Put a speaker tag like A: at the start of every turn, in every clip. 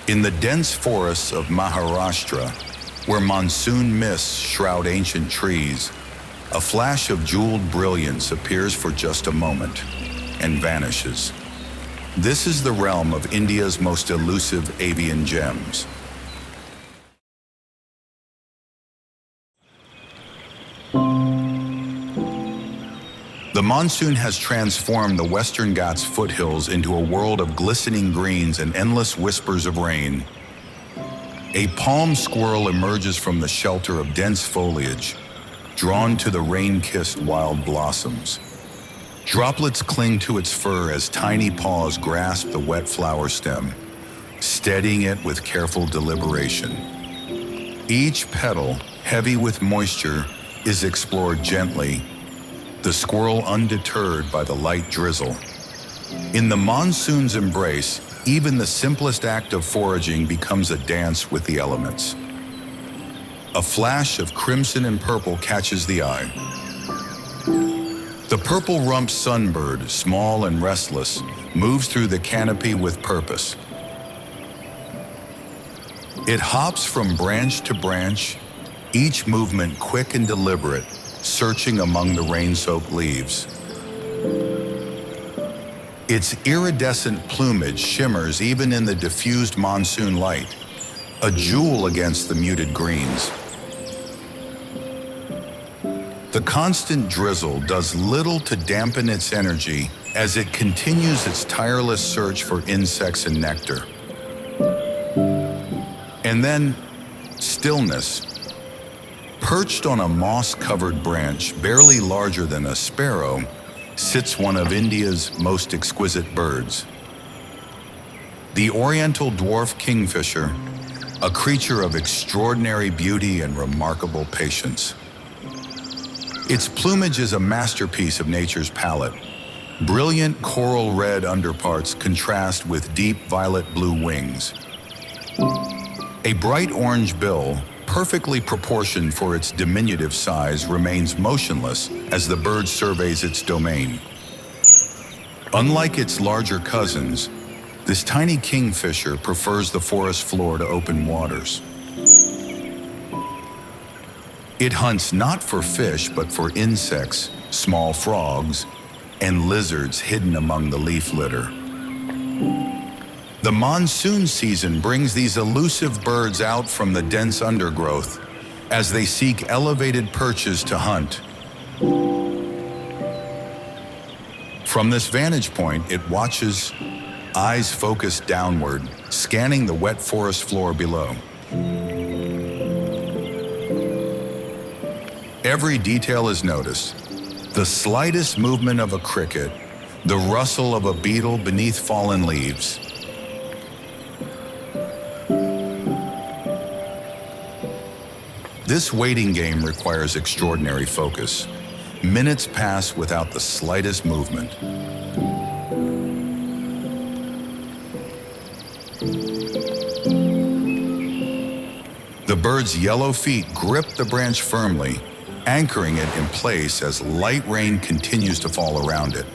A: In the dense forests of Maharashtra, where monsoon mists shroud ancient trees, a flash of jeweled brilliance appears for just a moment and vanishes. This is the realm of India's most elusive avian gems. The monsoon has transformed the Western Ghats foothills into a world of glistening greens and endless whispers of rain. A palm squirrel emerges from the shelter of dense foliage, drawn to the rain-kissed wild blossoms. Droplets cling to its fur as tiny paws grasp the wet flower stem, steadying it with careful deliberation. Each petal, heavy with moisture, is explored gently, the squirrel undeterred by the light drizzle. In the monsoon's embrace, even the simplest act of foraging becomes a dance with the elements. A flash of crimson and purple catches the eye. The purple-rumped Sunbird, small and restless, moves through the canopy with purpose. It hops from branch to branch, each movement quick and deliberate, searching among the rain-soaked leaves. Its iridescent plumage shimmers even in the diffused monsoon light, a jewel against the muted greens. The constant drizzle does little to dampen its energy as it continues its tireless search for insects and nectar. And then, stillness. Perched on a moss-covered branch, barely larger than a sparrow, sits one of India's most exquisite birds. The Oriental Dwarf Kingfisher, a creature of extraordinary beauty and remarkable patience. Its plumage is a masterpiece of nature's palette. Brilliant coral red underparts contrast with deep violet-blue wings. A bright orange bill, perfectly proportioned for its diminutive size, remains motionless as the bird surveys its domain. Unlike its larger cousins, this tiny kingfisher prefers the forest floor to open waters. It hunts not for fish, but for insects, small frogs, and lizards hidden among the leaf litter. The monsoon season brings these elusive birds out from the dense undergrowth as they seek elevated perches to hunt. From this vantage point, it watches, eyes focused downward, scanning the wet forest floor below. Every detail is noticed. The slightest movement of a cricket, the rustle of a beetle beneath fallen leaves. This waiting game requires extraordinary focus. Minutes pass without the slightest movement. The bird's yellow feet grip the branch firmly, anchoring it in place as light rain continues to fall around it.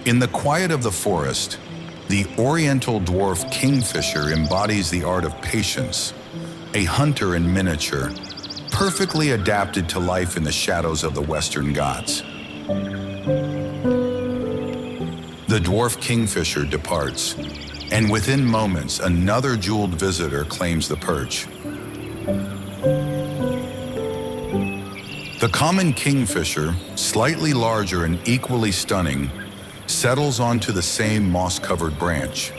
A: In the quiet of the forest, the Oriental Dwarf Kingfisher embodies the art of patience, a hunter in miniature, perfectly adapted to life in the shadows of the Western Ghats. The dwarf kingfisher departs, and within moments, another jeweled visitor claims the perch. The common kingfisher, slightly larger and equally stunning, settles onto the same moss-covered branch.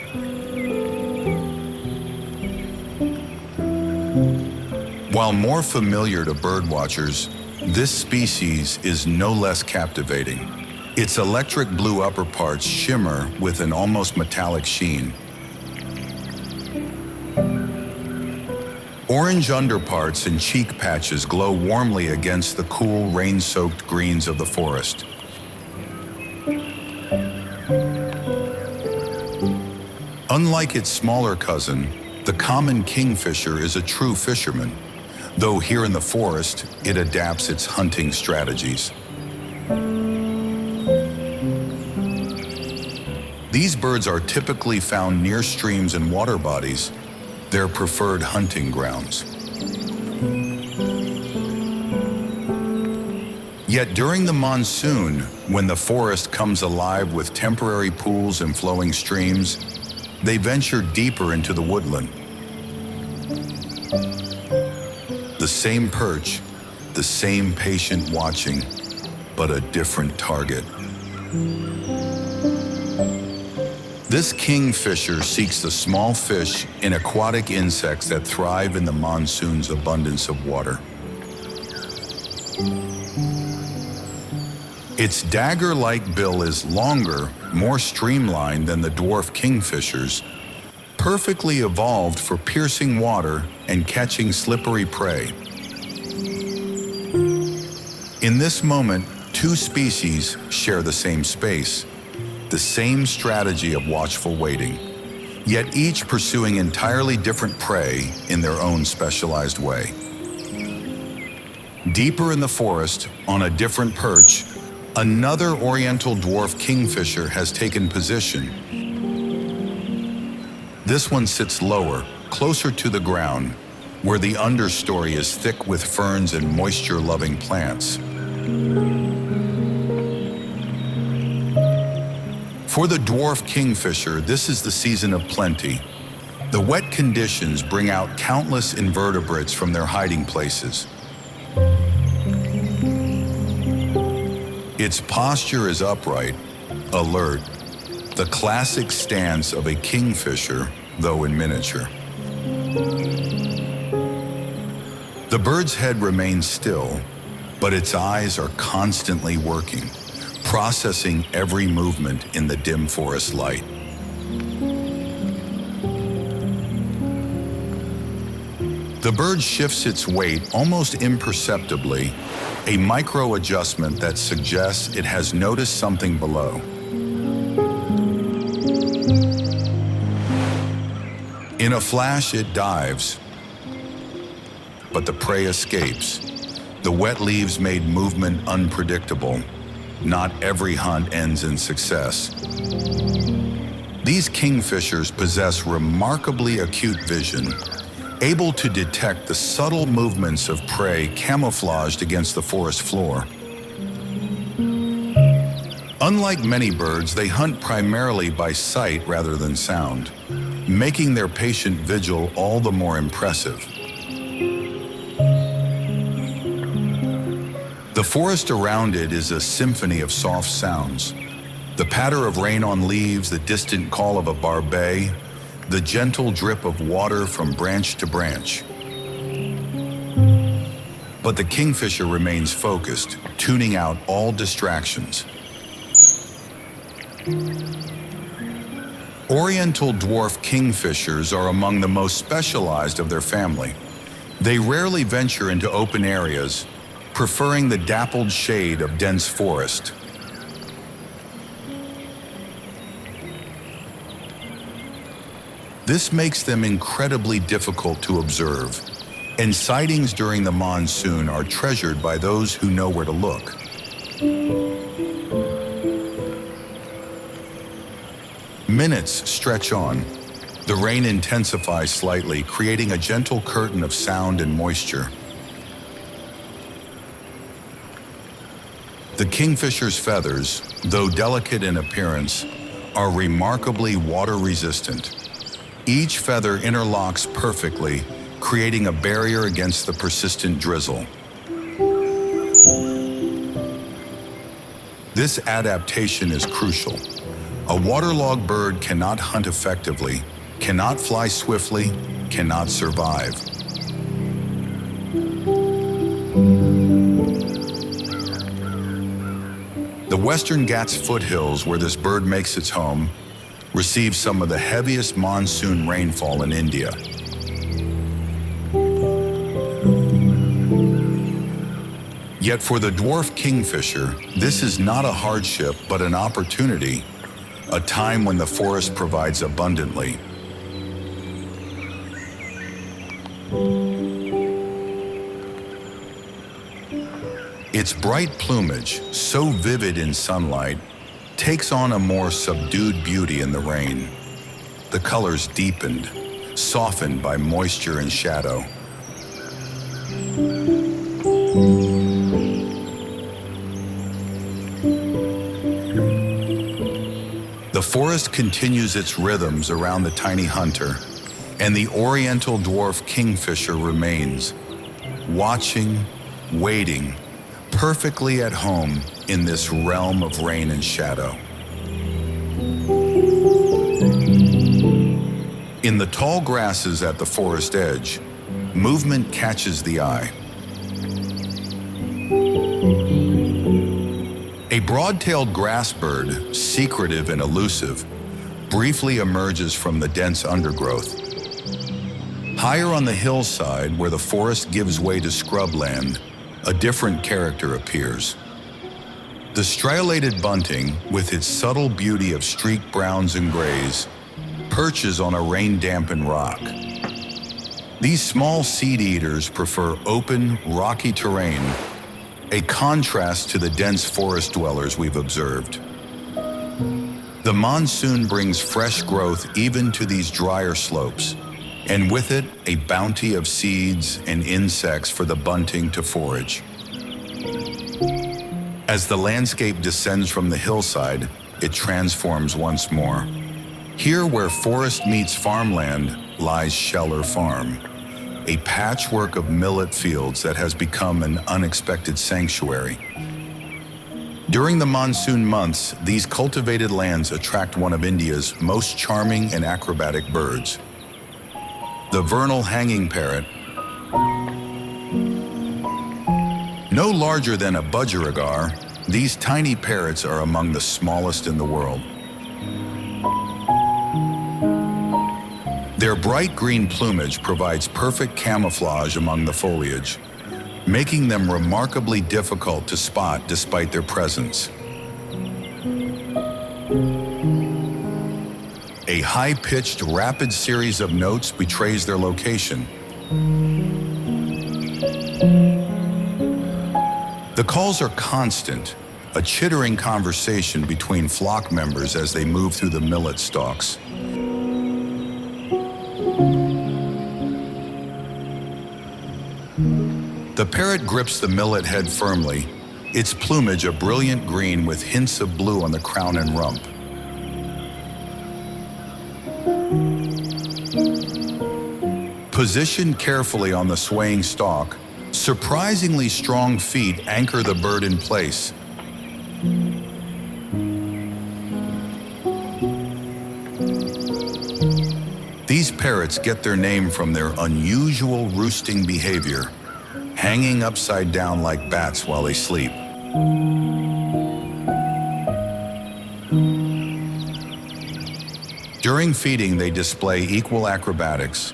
A: While more familiar to birdwatchers, this species is no less captivating. Its electric blue upperparts shimmer with an almost metallic sheen. Orange underparts and cheek patches glow warmly against the cool, rain-soaked greens of the forest. Unlike its smaller cousin, the common kingfisher is a true fisherman, though here in the forest, it adapts its hunting strategies. These birds are typically found near streams and water bodies, their preferred hunting grounds. Yet during the monsoon, when the forest comes alive with temporary pools and flowing streams, they venture deeper into the woodland. The same perch, the same patient watching, but a different target. This kingfisher seeks the small fish and aquatic insects that thrive in the monsoon's abundance of water. Its dagger-like bill is longer, more streamlined than the dwarf kingfisher's, perfectly evolved for piercing water and catching slippery prey. In this moment, two species share the same space, the same strategy of watchful waiting, yet each pursuing entirely different prey in their own specialized way. Deeper in the forest, on a different perch, another Oriental Dwarf Kingfisher has taken position. This one sits lower, closer to the ground, where the understory is thick with ferns and moisture-loving plants. For the Dwarf Kingfisher, this is the season of plenty. The wet conditions bring out countless invertebrates from their hiding places. Its posture is upright, alert, the classic stance of a kingfisher, though in miniature. The bird's head remains still, but its eyes are constantly working, processing every movement in the dim forest light. The bird shifts its weight almost imperceptibly, a micro-adjustment that suggests it has noticed something below. In a flash, it dives, but the prey escapes. The wet leaves made movement unpredictable. Not every hunt ends in success. These kingfishers possess remarkably acute vision, able to detect the subtle movements of prey camouflaged against the forest floor. Unlike many birds, they hunt primarily by sight rather than sound, making their patient vigil all the more impressive. The forest around it is a symphony of soft sounds. The patter of rain on leaves, the distant call of a barbet, the gentle drip of water from branch to branch. But the kingfisher remains focused, tuning out all distractions. Oriental dwarf kingfishers are among the most specialized of their family. They rarely venture into open areas, preferring the dappled shade of dense forest. This makes them incredibly difficult to observe, and sightings during the monsoon are treasured by those who know where to look. Minutes stretch on. The rain intensifies slightly, creating a gentle curtain of sound and moisture. The kingfisher's feathers, though delicate in appearance, are remarkably water-resistant. Each feather interlocks perfectly, creating a barrier against the persistent drizzle. This adaptation is crucial. A waterlogged bird cannot hunt effectively, cannot fly swiftly, cannot survive. The Western Ghats foothills, where this bird makes its home, receive some of the heaviest monsoon rainfall in India. Yet for the dwarf kingfisher, this is not a hardship but an opportunity, a time when the forest provides abundantly. Its bright plumage, so vivid in sunlight, takes on a more subdued beauty in the rain. The colors deepened, softened by moisture and shadow. The forest continues its rhythms around the tiny hunter, and the Oriental Dwarf Kingfisher remains, watching, waiting, perfectly at home in this realm of rain and shadow. In the tall grasses at the forest edge, movement catches the eye. A broad-tailed grassbird, secretive and elusive, briefly emerges from the dense undergrowth. Higher on the hillside, where the forest gives way to scrubland, a different character appears. The Striolated Bunting, with its subtle beauty of streaked browns and grays, perches on a rain-dampened rock. These small seed-eaters prefer open, rocky terrain, a contrast to the dense forest dwellers we've observed. The monsoon brings fresh growth even to these drier slopes, and with it, a bounty of seeds and insects for the bunting to forage. As the landscape descends from the hillside, it transforms once more. Here where forest meets farmland lies Scheller Farm, a patchwork of millet fields that has become an unexpected sanctuary. During the monsoon months, these cultivated lands attract one of India's most charming and acrobatic birds, the Vernal Hanging Parrot. No larger than a budgerigar, these tiny parrots are among the smallest in the world. Their bright green plumage provides perfect camouflage among the foliage, making them remarkably difficult to spot despite their presence. A high-pitched, rapid series of notes betrays their location. The calls are constant, a chittering conversation between flock members as they move through the millet stalks. The parrot grips the millet head firmly, its plumage a brilliant green with hints of blue on the crown and rump. Positioned carefully on the swaying stalk, surprisingly strong feet anchor the bird in place. These parrots get their name from their unusual roosting behavior, hanging upside down like bats while they sleep. During feeding, they display equal acrobatics,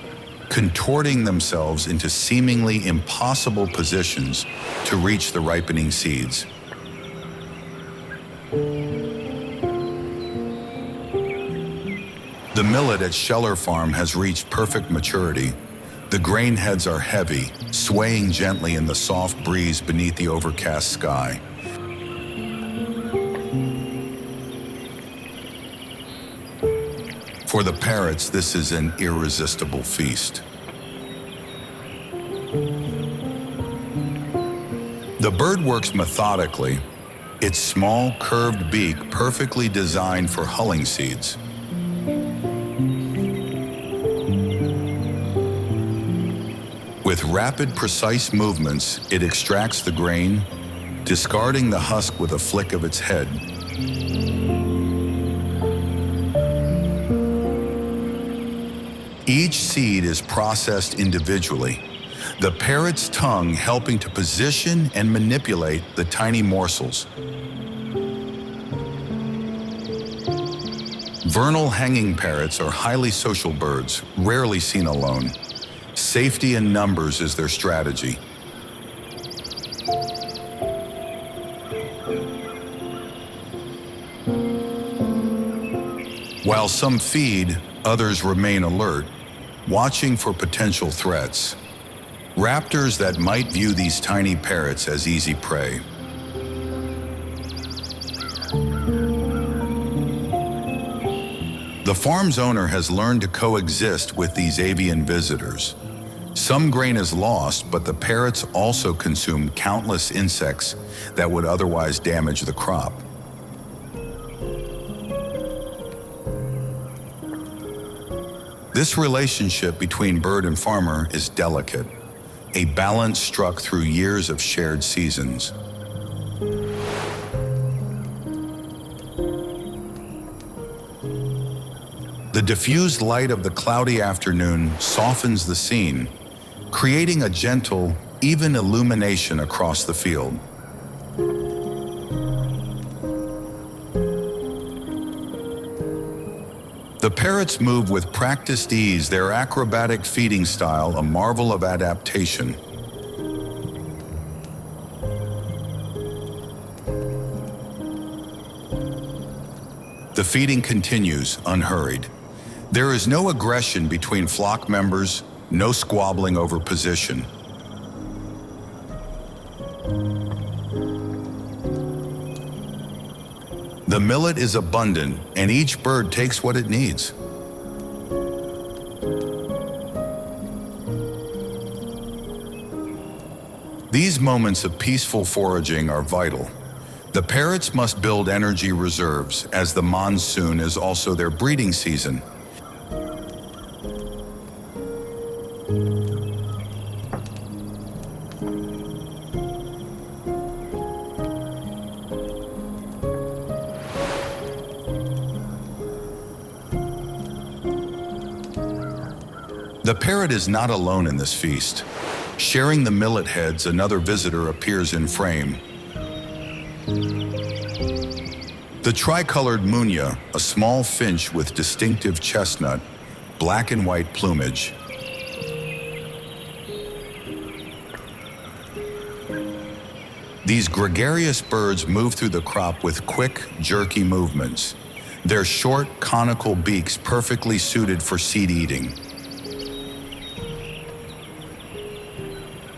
A: contorting themselves into seemingly impossible positions to reach the ripening seeds. The millet at Scheller Farm has reached perfect maturity. The grain heads are heavy, swaying gently in the soft breeze beneath the overcast sky. For the parrots, this is an irresistible feast. The bird works methodically, its small, curved beak perfectly designed for hulling seeds. With rapid, precise movements, it extracts the grain, discarding the husk with a flick of its head. Each seed is processed individually, the parrot's tongue helping to position and manipulate the tiny morsels. Vernal hanging parrots are highly social birds, rarely seen alone. Safety in numbers is their strategy. While some feed, others remain alert, watching for potential threats. raptors that might view these tiny parrots as easy prey. The farm's owner has learned to coexist with these avian visitors. Some grain is lost, but the parrots also consume countless insects that would otherwise damage the crop. This relationship between bird and farmer is delicate, a balance struck through years of shared seasons. The diffused light of the cloudy afternoon softens the scene, creating a gentle, even illumination across the field. The parrots move with practiced ease, their acrobatic feeding style a marvel of adaptation. The feeding continues, unhurried. There is no aggression between flock members, no squabbling over position. The millet is abundant, and each bird takes what it needs. These moments of peaceful foraging are vital. The parrots must build energy reserves, as the monsoon is also their breeding season. The parrot is not alone in this feast. Sharing the millet heads, another visitor appears in frame. The Tricolored Munia, a small finch with distinctive chestnut, black and white plumage. These gregarious birds move through the crop with quick, jerky movements, their short, conical beaks perfectly suited for seed eating.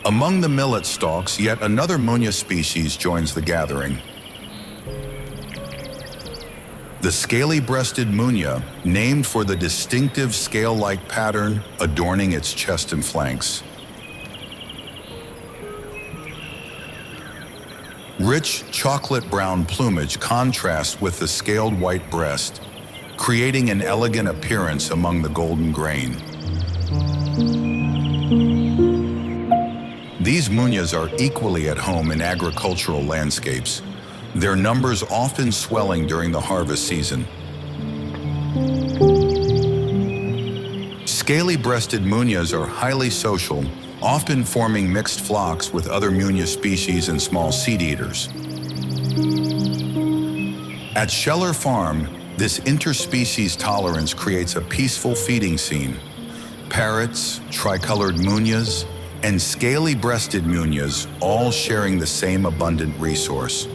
A: Among the millet stalks, yet another Munia species joins the gathering. The Scaly-breasted Munia, named for the distinctive scale-like pattern adorning its chest and flanks. Rich chocolate-brown plumage contrasts with the scaled white breast, creating an elegant appearance among the golden grain. These Munias are equally at home in agricultural landscapes, their numbers often swelling during the harvest season. Scaly-breasted Munias are highly social, often forming mixed flocks with other Munia species and small seed eaters. At Scheller Farm, this interspecies tolerance creates a peaceful feeding scene. Parrots, tricolored Munias, and scaly-breasted Munias all sharing the same abundant resource.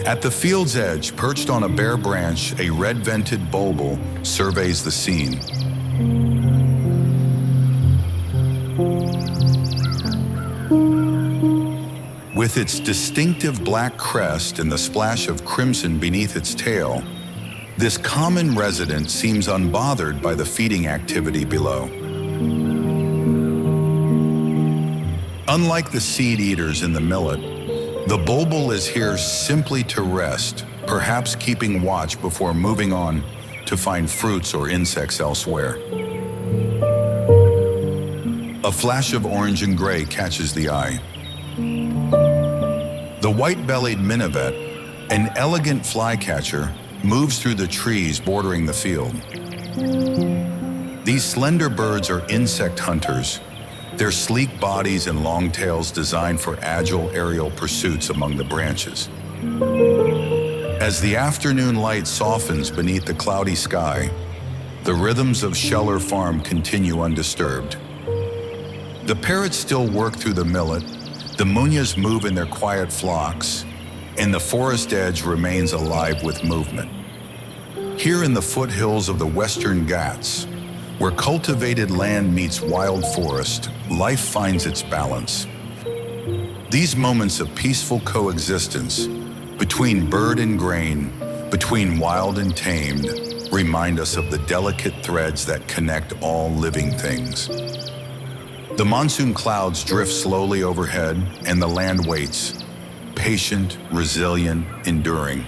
A: At the field's edge, perched on a bare branch, a red-vented Bulbul surveys the scene. With its distinctive black crest and the splash of crimson beneath its tail, this common resident seems unbothered by the feeding activity below. Unlike the seed eaters in the millet, the Bulbul is here simply to rest, perhaps keeping watch before moving on to find fruits or insects elsewhere. A flash of orange and gray catches the eye. The White-bellied Minivet, an elegant flycatcher, moves through the trees bordering the field. These slender birds are insect hunters, their sleek bodies and long tails designed for agile aerial pursuits among the branches. As the afternoon light softens beneath the cloudy sky, the rhythms of Scheller Farm continue undisturbed. The parrots still work through the millet, the Munias move in their quiet flocks, and the forest edge remains alive with movement. Here in the foothills of the Western Ghats, Where cultivated land meets wild forest, life finds its balance. These moments of peaceful coexistence between bird and grain, between wild and tamed, remind us of the delicate threads that connect all living things. The monsoon clouds drift slowly overhead, and the land waits, patient, resilient, enduring.